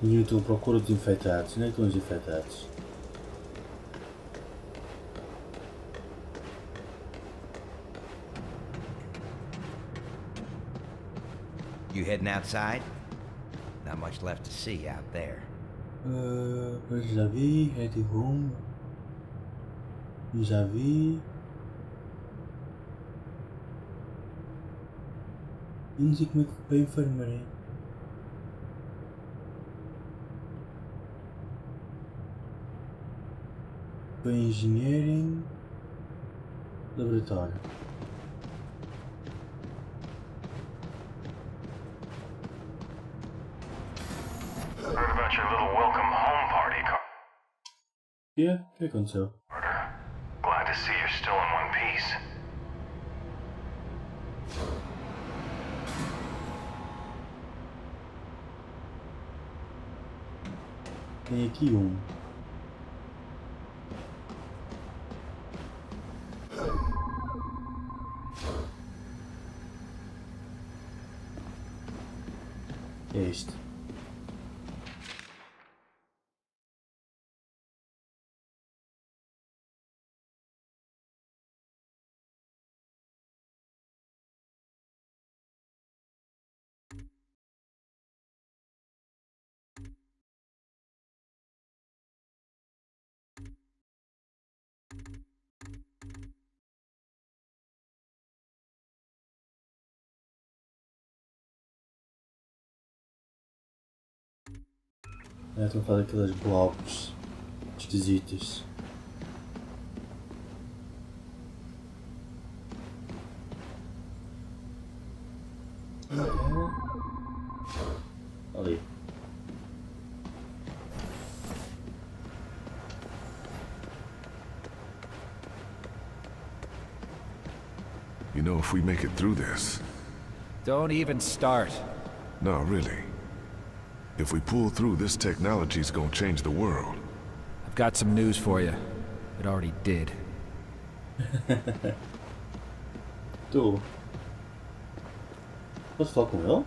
E eu estou à procura dos infectados. Onde é que estão os infectados? You heading outside? Not much left to see out there. Já vi, Red Room. Já vi. Eu não sei como é que foi para a enfermaria. Foi engenharia. Laboratório. Heard about your little welcome home party, O que aconteceu? Carter. Glad to see you're still in one piece. Tem aqui um. É este. Estão a falar daquelas blobs esquisitas. Ali. You know, if we make it through this... Don't even start. No, really. If we pull through, this technology's gonna change the world. I've got some news for you. It already did. Tu. Posso falar com ele?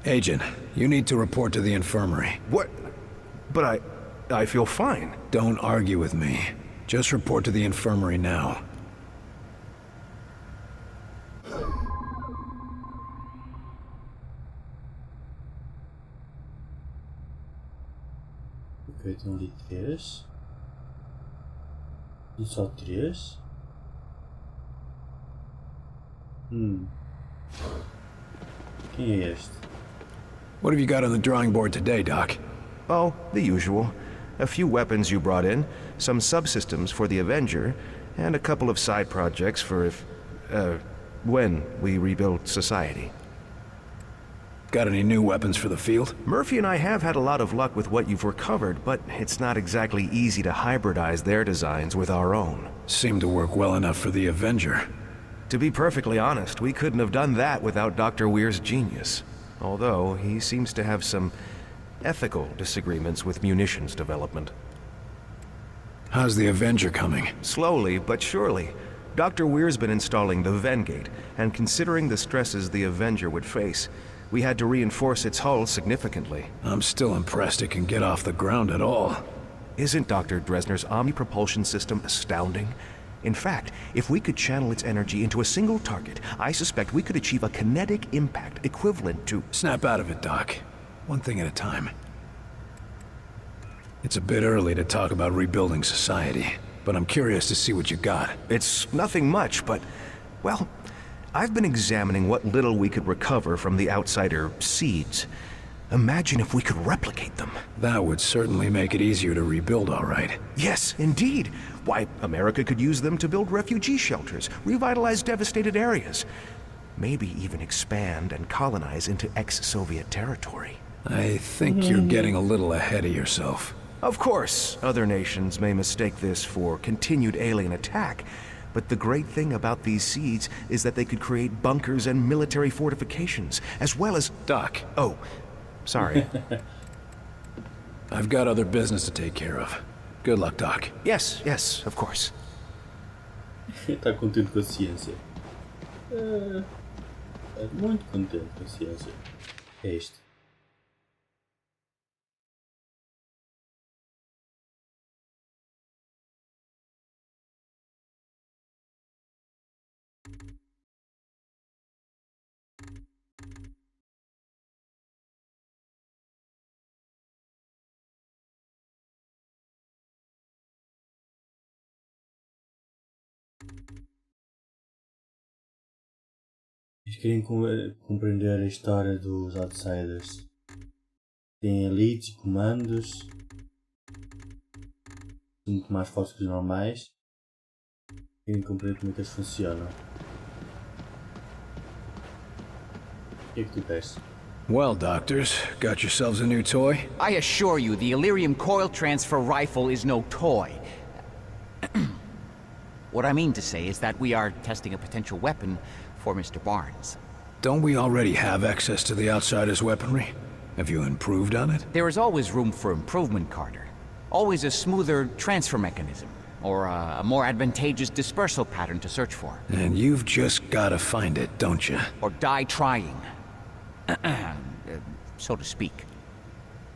Agent, you need to report to the infirmary. What? But I feel fine. Don't argue with me. Just report to the infirmary now. Ok, estão ali 3. E só 3. Quem é este? What have you got on the drawing board today, Doc? Oh, the usual. A few weapons you brought in, some subsystems for the Avenger, and a couple of side projects for when we rebuild society. Got any new weapons for the field? Murphy and I have had a lot of luck with what you've recovered, but it's not exactly easy to hybridize their designs with our own. Seemed to work well enough for the Avenger. To be perfectly honest, we couldn't have done that without Dr. Weir's genius. Although, he seems to have some ethical disagreements with munitions development. How's the Avenger coming? Slowly, but surely. Dr. Weir's been installing the Vengate, and considering the stresses the Avenger would face, we had to reinforce its hull significantly. I'm still impressed it can get off the ground at all. Isn't Dr. Dresner's omni-propulsion system astounding? In fact, if we could channel its energy into a single target, I suspect we could achieve a kinetic impact equivalent to... Snap out of it, Doc. One thing at a time. It's a bit early to talk about rebuilding society, but I'm curious to see what you got. It's nothing much, but, well, I've been examining what little we could recover from the outsider seeds. Imagine if we could replicate them. That would certainly make it easier to rebuild, all right. Yes, indeed. Why, America could use them to build refugee shelters, revitalize devastated areas, maybe even expand and colonize into ex-Soviet territory. I think you're getting a little ahead of yourself. Of course, other nations may mistake this for continued alien attack, but the great thing about these seeds is that they could create bunkers and military fortifications, as well as... Doc. Oh, sorry. I've got other business to take care of. Good luck, Doc. Yes, of course. Está contente com a ciência. Muito contente com a ciência. É isto. Eles querem compreender a história dos outsiders. Tem elites e comandos. Muito mais fortes que os normais. Querem compreender como é que eles funcionam. O que é que tu queres? Well, doctors, got yourselves a new toy? I assure you, the Illyrium coil transfer rifle is no toy. What I mean to say is that we are testing a potential weapon for Mr. Barnes. Don't we already have access to the Outsider's weaponry? Have you improved on it? There is always room for improvement, Carter. Always a smoother transfer mechanism, or a more advantageous dispersal pattern to search for. And you've just gotta find it, don't you? Or die trying. So to speak.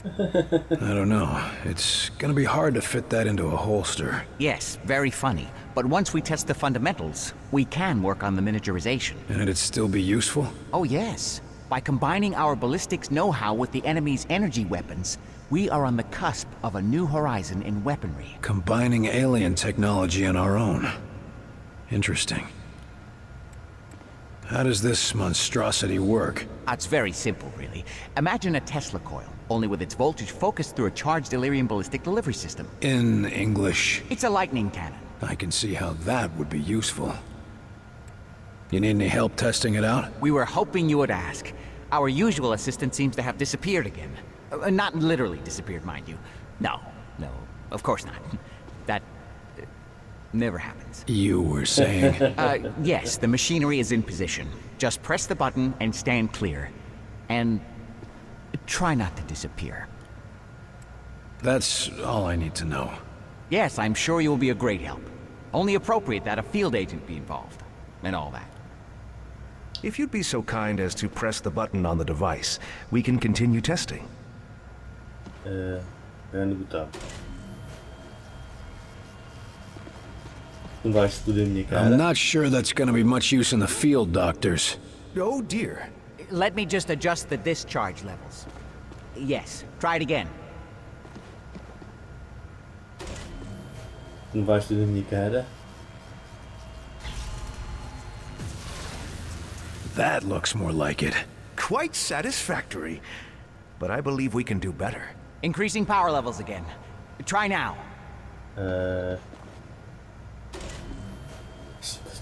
I don't know. It's gonna be hard to fit that into a holster. Yes, very funny. But once we test the fundamentals, we can work on the miniaturization. And it'd still be useful? Oh yes. By combining our ballistics know-how with the enemy's energy weapons, we are on the cusp of a new horizon in weaponry. Combining alien technology and our own. Interesting. How does this monstrosity work? It's very simple, really. Imagine a Tesla coil, only with its voltage focused through a charged Illyrium ballistic delivery system. In English, It's a lightning cannon. I can see how that would be useful. You need any help testing it out? We were hoping you would ask. Our usual assistant seems to have disappeared again. Not literally disappeared, mind you. No, of course not. That never happens. You were saying... Yes, the machinery is in position. Just press the button and stand clear. And try not to disappear. That's all I need to know. Yes, I'm sure you will be a great help. Only appropriate that a field agent be involved. And all that. If you'd be so kind as to press the button on the device, we can continue testing. Grande botão. Não vais explodir a minha cara. I'm not sure that's gonna be much use in the field, doctors. Oh dear. Let me just adjust the discharge levels. Yes, try it again. Não vais explodir a minha cara. That looks more like it. Quite satisfactory. But I believe we can do better. Increasing power levels again. Try now. Por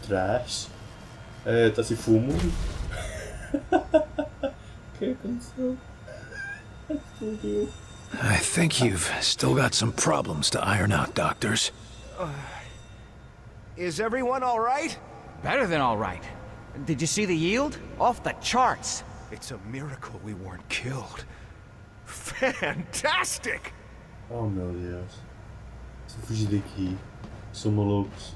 trás. Está sem fumo. O que aconteceu? Explodiu. I think you've still got some problems to iron out, doctors. Is everyone all right? Better than all right. Did you see the yield? Off the charts. It's a miracle we weren't killed. Fantastic! Oh meu Deus. Se eu fugir daqui, são malucos.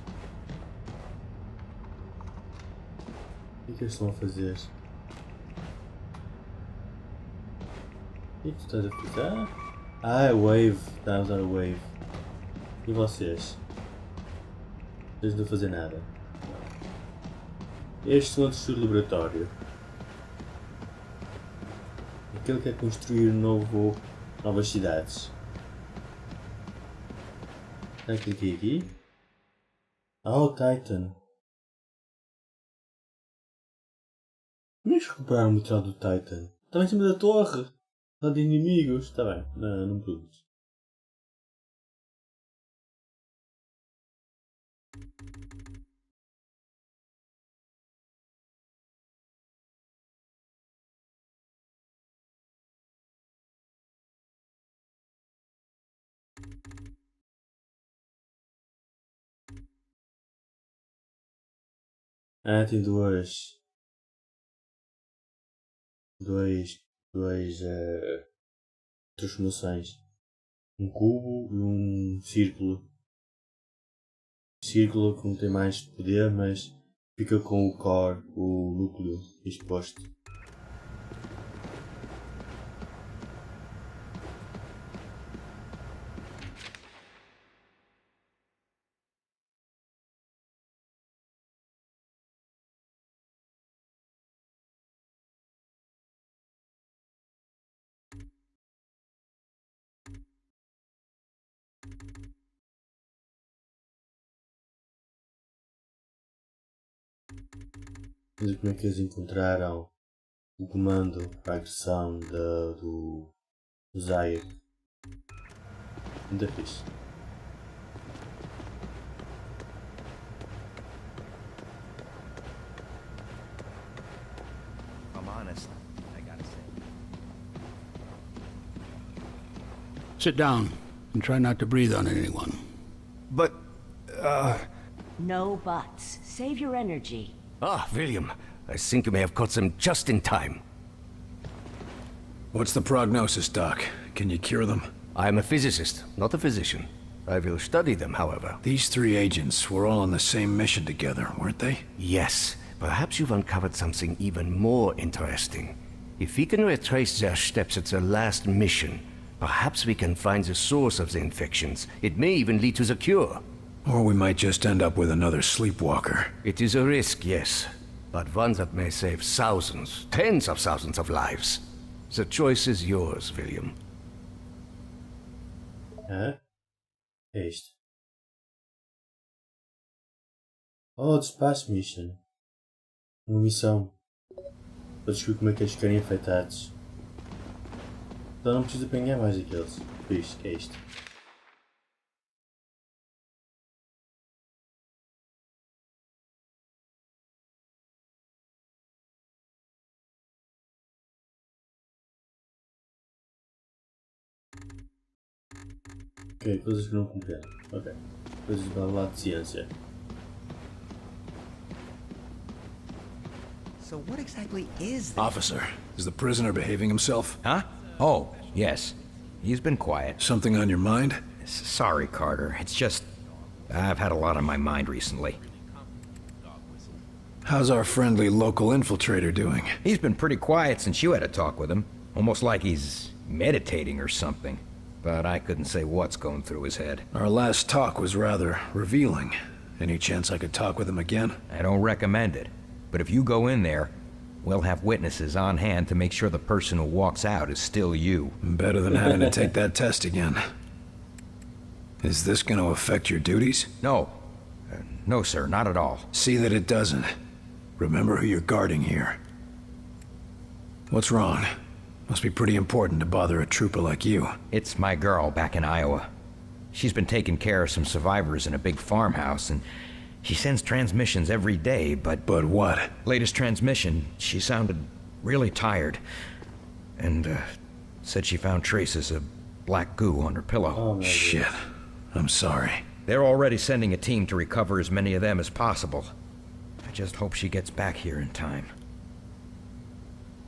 O que eles estão a fazer? O que tu estás a fazer? Ah, é wave. Está a usar a wave. E vocês? Vocês não fazer nada. Estes são outros do laboratório. Aquele que quer construir novas cidades. Será que cliquei aqui? Ah, o Titan. Como é que recuperaram o material do Titan? Estava em cima da torre. Lá de inimigos. Está bem, não produz. Ah, tem duas transformações. Um cubo e um círculo. círculo como tem mais poder, mas fica com o core, o núcleo exposto. Mas como é que eles encontraram o comando para a agressão do Zayek? Muito fixe. I'm honest, I gotta say. Sit down and try not to breathe on anyone. But, No buts. Save your energy. William, I think you may have caught them just in time. What's the prognosis, Doc? Can you cure them? I am a physicist, not a physician. I will study them, however. These 3 agents were all on the same mission together, weren't they? Yes, perhaps you've uncovered something even more interesting. If we can retrace their steps at their last mission, perhaps we can find the source of the infections. It may even lead to the cure. Or we might just end up with another sleepwalker. It is a risk, yes, but one that may save thousands, tens of thousands of lives. The choice is yours, William. É isto. Oh, Dispatch Mission. Uma missão para descobrir como é que eles querem infectados. Então não preciso apanhar mais aqueles. Fixe, é isto. Ok, coisas que não compreendo. Ok. Coisas do lado de ciência. So what exactly is this? Officer, is the prisoner behaving himself? Huh? Oh, yes. He's been quiet. Something on your mind? Sorry, Carter. It's just... I've had a lot on my mind recently. How's our friendly local infiltrator doing? He's been pretty quiet since you had a talk with him. Almost like he's meditating or something. But I couldn't say what's going through his head. Our last talk was rather revealing. Any chance I could talk with him again? I don't recommend it. But if you go in there, we'll have witnesses on hand to make sure the person who walks out is still you. Better than having to take that test again. Is this going to affect your duties? No. No, sir, not at all. See that it doesn't. Remember who you're guarding here. What's wrong? Must be pretty important to bother a trooper like you. It's my girl back in Iowa. She's been taking care of some survivors in a big farmhouse, and she sends transmissions every day, but... But what? Latest transmission, she sounded really tired. And, said she found traces of black goo on her pillow. Oh, shit. I'm sorry. They're already sending a team to recover as many of them as possible. I just hope she gets back here in time.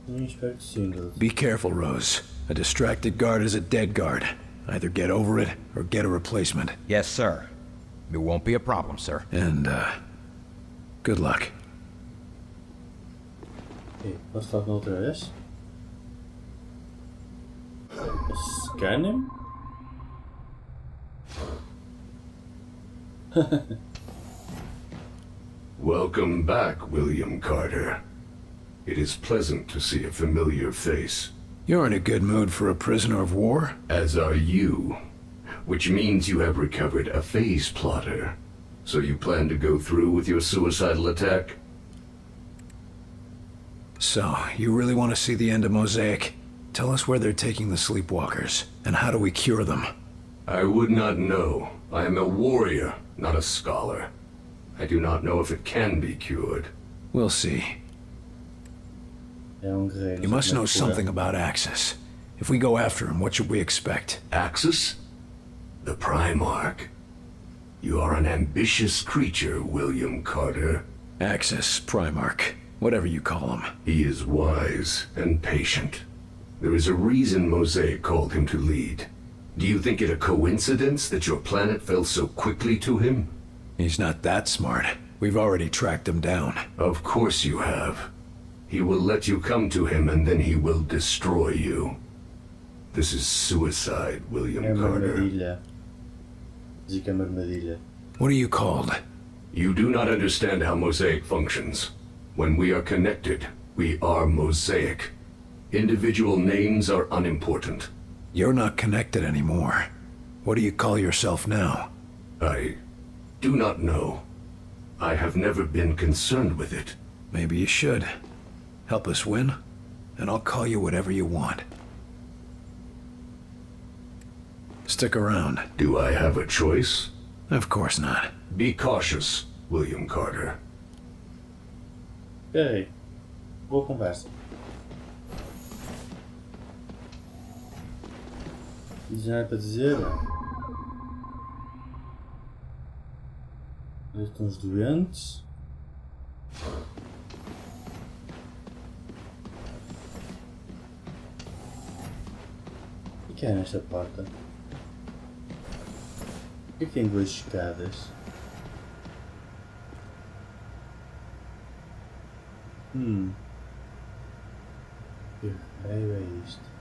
Espero que sim, Deus. Be careful, Rose. A distracted guard is a dead guard. Either get over it, or get a replacement. Yes, sir. It won't be a problem, sir. And, good luck. Ok, posso falar com outra vez? Scan him? Welcome back, William Carter. It is pleasant to see a familiar face. You're in a good mood for a prisoner of war? As are you. Which means you have recovered a phase plotter. So you plan to go through with your suicidal attack? So, you really want to see the end of Mosaic? Tell us where they're taking the sleepwalkers, and how do we cure them? I would not know. I am a warrior, not a scholar. I do not know if it can be cured. We'll see. You must know something about Axis. If we go after him, what should we expect? Axis? The Primarch. You are an ambitious creature, William Carter. Axis, Primarch, whatever you call him. He is wise and patient. There is a reason Mosaic called him to lead. Do you think it a coincidence that your planet fell so quickly to him? He's not that smart. We've already tracked him down. Of course you have. He will let you come to him and then he will destroy you. This is suicide, William Carter. What are you called? You do not understand how Mosaic functions. When we are connected, we are Mosaic. Individual names are unimportant. You're not connected anymore. What do you call yourself now? I do not know. I have never been concerned with it. Maybe you should. Help us win, and I'll call you whatever you want. Stick around. Do I have a choice? Of course not. Be cautious, William Carter. Ok. Boa conversa. Não nada para dizer. Eles estão os doentes. O que é nesta porta? Por que tem duas escadas? Que raio é isto?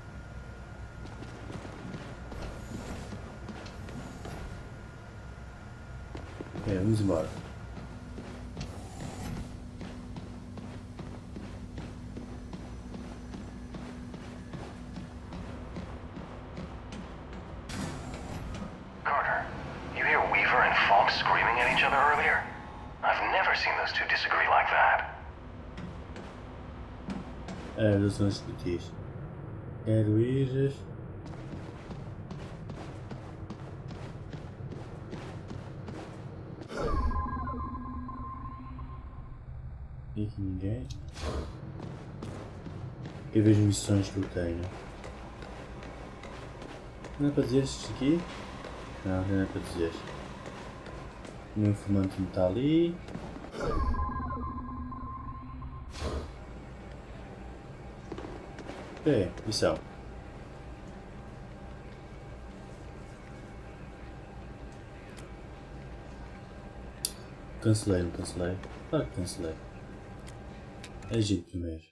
Ok, vamos embora. Carter, you hear Weaver and Falk screaming at each other earlier? I've never seen those two disagree like that. Eles vão discutir. Quero ir. E aqui ninguém. Eu vejo missões que eu tenho. Não é para dizer isto aqui? Não, não é para dizer. O meu informante não está ali. Ok, missão. Cancelei, não cancelei? Claro que cancelei. Agir primeiro.